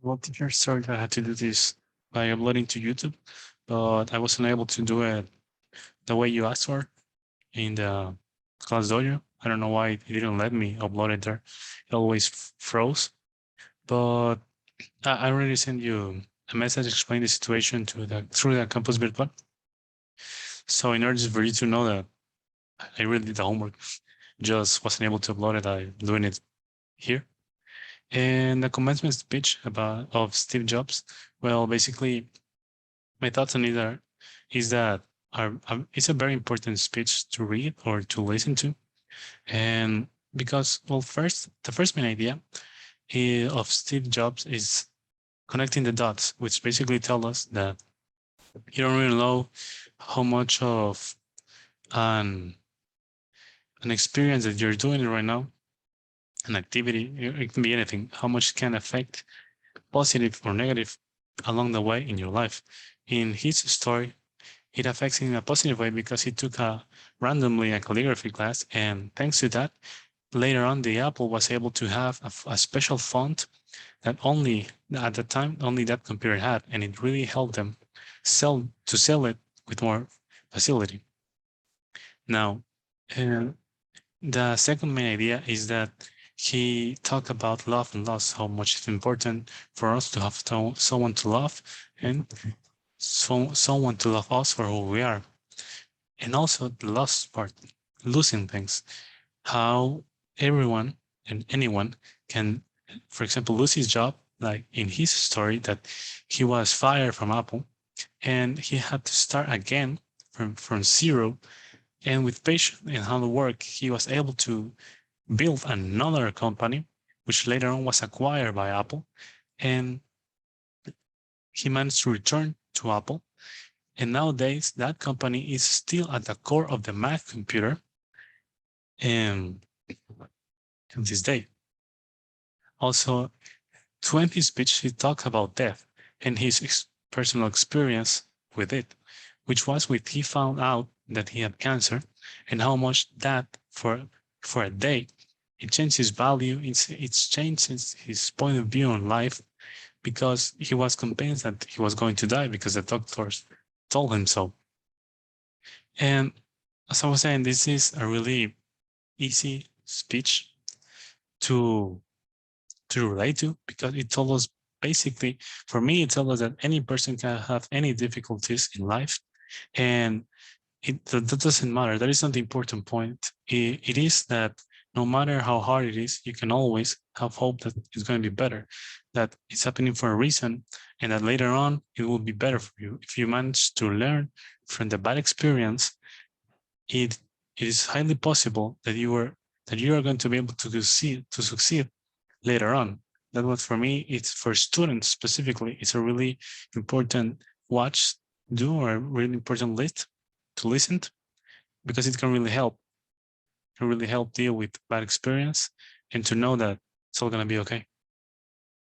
Well, teacher, sorry I had to do this by uploading to YouTube, but I wasn't able to do it the way you asked for in the class dojo. I don't know why it didn't let me upload it there. It always froze. But I already sent you a message explaining the situation to the through the campus virtual. So in order for you to know that I really did the homework, just wasn't able to upload it. I'm doing it here. And the commencement speech about of Steve Jobs. Well, basically, my thoughts on it is that it's a very important speech to read or to listen to. And because, well, the first main idea of Steve Jobs is connecting the dots, which basically tell us that you don't really know how much of an an experience that you're doing right now, an activity, it can be anything, how much can affect positive or negative along the way in your life. In his story, it affects in a positive way because he took randomly a calligraphy class, and thanks to that, later on, the Apple was able to have a special font that only at the time only that computer had, and it really helped them sell it with more facility. Now, the second main idea is that he talked about love and loss, how much it's important for us to have someone to love and someone to love us for who we are. And also the loss part, losing things, how everyone and anyone can, for example, lose his job, like in his story that he was fired from Apple and he had to start again from zero. And with patience and hard work, he was able to build another company, which later on was acquired by Apple. And he managed to return to Apple. And nowadays, that company is still at the core of the Mac computer and to this day. Also, in his speech, he talked about death and his personal experience with it, which was when he found out that he had cancer and how much that for a day, it changed his value, it's changed his point of view on life because he was convinced that he was going to die because the doctors told him so. And as I was saying, this is a really easy speech to relate to because it told us basically, for me, it tells us that any person can have any difficulties in life, and that doesn't matter. That is not the important point. It is that no matter how hard it is, you can always have hope that it's going to be better, that it's happening for a reason, and that later on it will be better for you. If you manage to learn from the bad experience, it is highly possible that you are going to be able to succeed later on. That was for me, it's for students specifically, it's a really important watch, do, or a really important list to listen to, because it can really help deal with bad experience and to know that it's all going to be okay.